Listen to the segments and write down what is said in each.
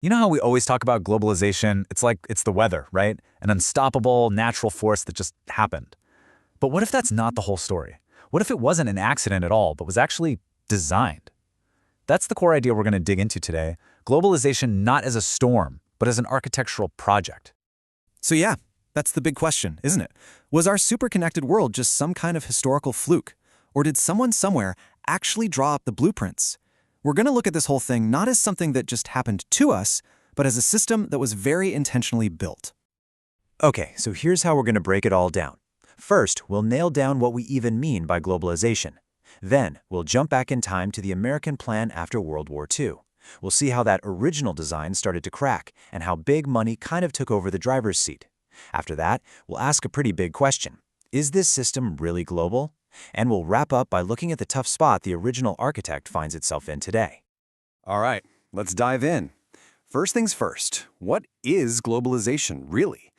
You know how we always talk about globalization? It's like it's the weather, right? An unstoppable natural force that just happened. But what if that's not the whole story? What if it wasn't an accident at all, but was actually designed? That's the core idea we're going to dig into today. Globalization not as a storm, but as an architectural project. So yeah, that's the big question, isn't it? Was our superconnected world just some kind of historical fluke? Or did someone somewhere actually draw up the blueprints? We're going to look at this whole thing not as something that just happened to us, but as a system that was very intentionally built. Okay, so here's how we're going to break it all down. First, we'll nail down what we even mean by globalization. Then, we'll jump back in time to the American plan after World War II. We'll see how that original design started to crack and how big money kind of took over the driver's seat. After that, we'll ask a pretty big question. Is this system really global? And we'll wrap up by looking at the tough spot the original architect finds itself in today. All right, let's dive in. First things first, what is globalization really?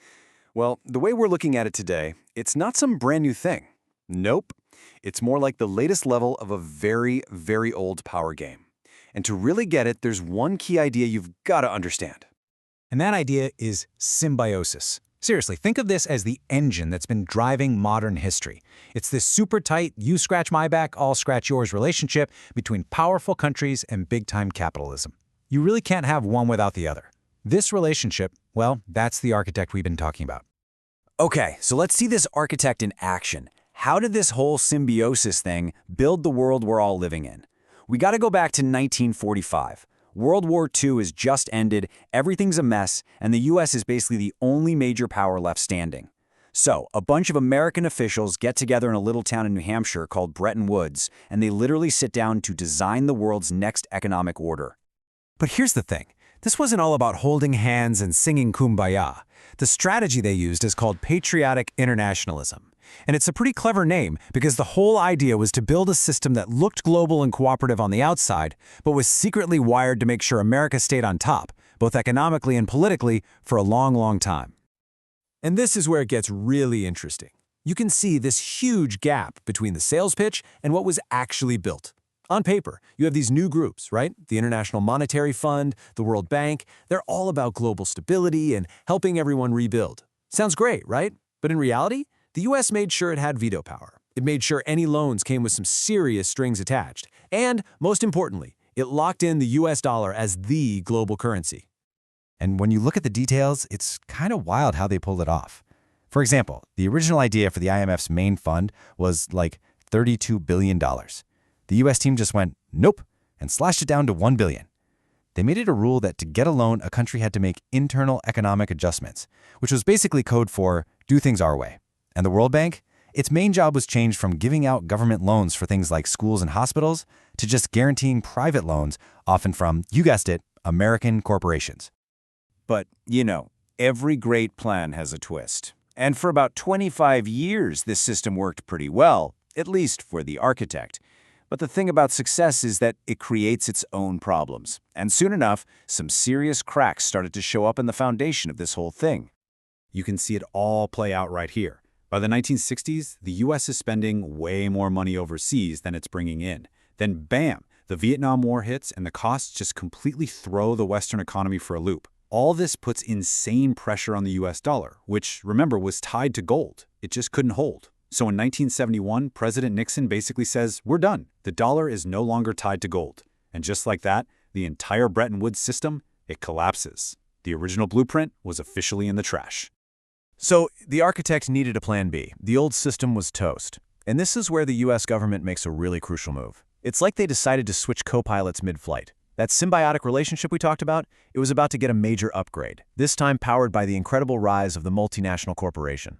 Well, the way we're looking at it today, it's not some brand new thing. Nope. It's more like the latest level of a very, very old power game. And to really get it, there's one key idea you've got to understand. And that idea is symbiosis. Seriously, think of this as the engine that's been driving modern history. It's this super tight, you scratch my back, I'll scratch yours relationship between powerful countries and big-time capitalism. You really can't have one without the other. This relationship, well, that's the architect we've been talking about. Okay, so let's see this architect in action. How did this whole symbiosis thing build the world we're all living in? We got to go back to 1945. World War II has just ended, everything's a mess, and the US is basically the only major power left standing. So, a bunch of American officials get together in a little town in New Hampshire called Bretton Woods, and they literally sit down to design the world's next economic order. But here's the thing. This wasn't all about holding hands and singing Kumbaya. The strategy they used is called patriotic internationalism. And it's a pretty clever name because the whole idea was to build a system that looked global and cooperative on the outside, but was secretly wired to make sure America stayed on top, both economically and politically, for a long, long time. And this is where it gets really interesting. You can see this huge gap between the sales pitch and what was actually built. On paper, you have these new groups, right? The International Monetary Fund, the World Bank, they're all about global stability and helping everyone rebuild. Sounds great, right? But in reality, the US made sure it had veto power. It made sure any loans came with some serious strings attached. And, most importantly, it locked in the US dollar as the global currency. And when you look at the details, it's kind of wild how they pulled it off. For example, the original idea for the IMF's main fund was like $32 billion. The US team just went, nope, and slashed it down to $1 billion. They made it a rule that to get a loan, a country had to make internal economic adjustments, which was basically code for do things our way. And the World Bank, its main job was changed from giving out government loans for things like schools and hospitals to just guaranteeing private loans, often from, you guessed it, American corporations. But, you know, every great plan has a twist. And for about 25 years, this system worked pretty well, at least for the architect. But the thing about success is that it creates its own problems. And soon enough, some serious cracks started to show up in the foundation of this whole thing. You can see it all play out right here. By the 1960s, the US is spending way more money overseas than it's bringing in. Then bam, the Vietnam War hits and the costs just completely throw the Western economy for a loop. All this puts insane pressure on the US dollar, which, remember, was tied to gold. It just couldn't hold. So in 1971, President Nixon basically says, we're done. The dollar is no longer tied to gold. And just like that, the entire Bretton Woods system, it collapses. The original blueprint was officially in the trash. So the architect needed a plan B. The old system was toast. And this is where the US government makes a really crucial move. It's like they decided to switch co-pilots mid-flight. That symbiotic relationship we talked about, it was about to get a major upgrade, this time powered by the incredible rise of the multinational corporation.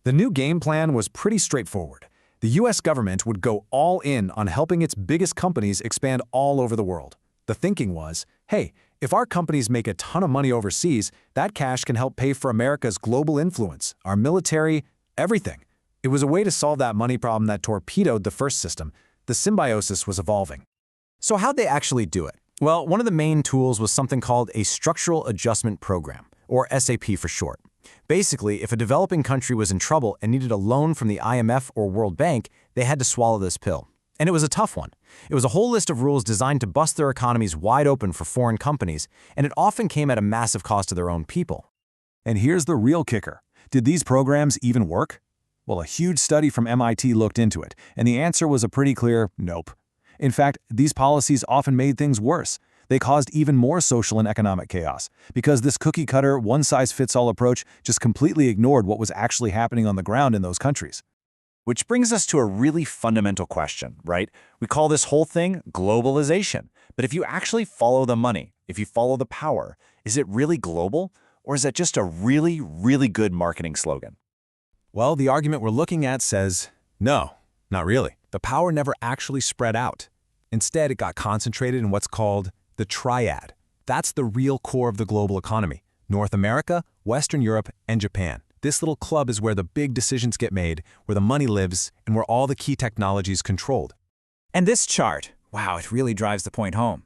The new game plan was pretty straightforward. The US government would go all in on helping its biggest companies expand all over the world. The thinking was, hey, if our companies make a ton of money overseas, that cash can help pay for America's global influence, our military, everything. It was a way to solve that money problem that torpedoed the first system. The symbiosis was evolving. So how'd they actually do it? Well, one of the main tools was something called a Structural Adjustment Program, or SAP for short. Basically, if a developing country was in trouble and needed a loan from the IMF or World Bank, they had to swallow this pill. And it was a tough one. It was a whole list of rules designed to bust their economies wide open for foreign companies, and it often came at a massive cost to their own people. And here's the real kicker. Did these programs even work? Well, a huge study from MIT looked into it, and the answer was a pretty clear nope. In fact, these policies often made things worse. They caused even more social and economic chaos, because this cookie-cutter, one-size-fits-all approach just completely ignored what was actually happening on the ground in those countries. Which brings us to a really fundamental question, right? We call this whole thing globalization. But if you actually follow the money, if you follow the power, is it really global? Or is it just a really, really good marketing slogan? Well, the argument we're looking at says, no, not really. The power never actually spread out. Instead, it got concentrated in what's called the triad. That's the real core of the global economy. North America, Western Europe, and Japan. This little club is where the big decisions get made, where the money lives, and where all the key technology is controlled. And this chart, wow, it really drives the point home.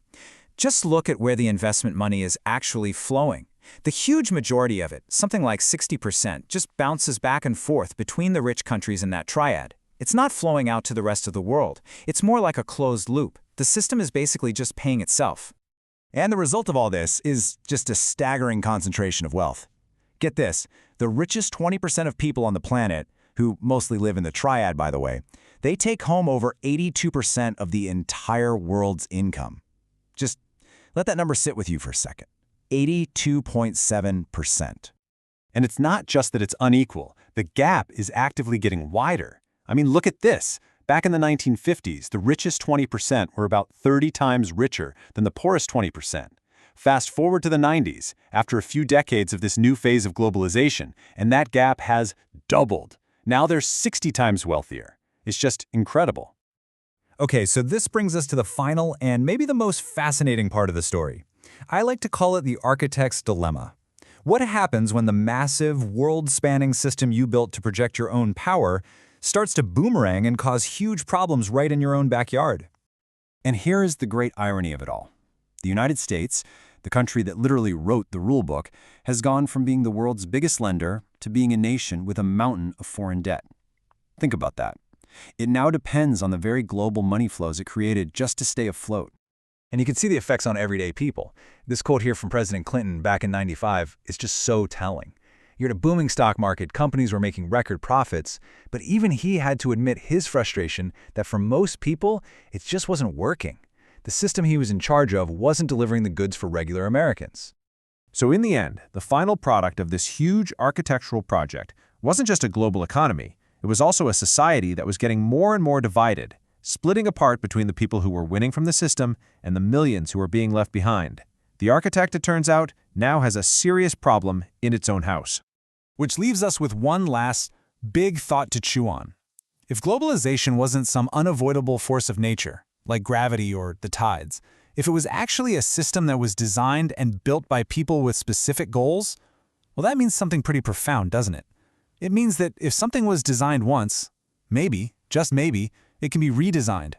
Just look at where the investment money is actually flowing. The huge majority of it, something like 60%, just bounces back and forth between the rich countries in that triad. It's not flowing out to the rest of the world. It's more like a closed loop. The system is basically just paying itself. And the result of all this is just a staggering concentration of wealth. Get this, the richest 20% of people on the planet, who mostly live in the triad, by the way, they take home over 82% of the entire world's income. Just let that number sit with you for a second. 82.7%. And it's not just that it's unequal. The gap is actively getting wider. I mean, look at this. Back in the 1950s, the richest 20% were about 30 times richer than the poorest 20%. Fast forward to the 90s, after a few decades of this new phase of globalization, and that gap has doubled. Now they're 60 times wealthier. It's just incredible. Okay, so this brings us to the final and maybe the most fascinating part of the story. I like to call it the architect's dilemma. What happens when the massive, world-spanning system you built to project your own power starts to boomerang and cause huge problems right in your own backyard? And here is the great irony of it all. The United States, the country that literally wrote the rulebook, has gone from being the world's biggest lender to being a nation with a mountain of foreign debt. Think about that. It now depends on the very global money flows it created just to stay afloat. And you can see the effects on everyday people. This quote here from President Clinton back in '95 is just so telling. You're at a booming stock market, companies were making record profits, but even he had to admit his frustration that for most people, it just wasn't working. The system he was in charge of wasn't delivering the goods for regular Americans. So in the end, the final product of this huge architectural project wasn't just a global economy, it was also a society that was getting more and more divided, splitting apart between the people who were winning from the system and the millions who were being left behind. The architect, it turns out, now has a serious problem in its own house. Which leaves us with one last big thought to chew on. If globalization wasn't some unavoidable force of nature, like gravity or the tides, if it was actually a system that was designed and built by people with specific goals, well, that means something pretty profound, doesn't it? It means that if something was designed once, maybe, just maybe, it can be redesigned,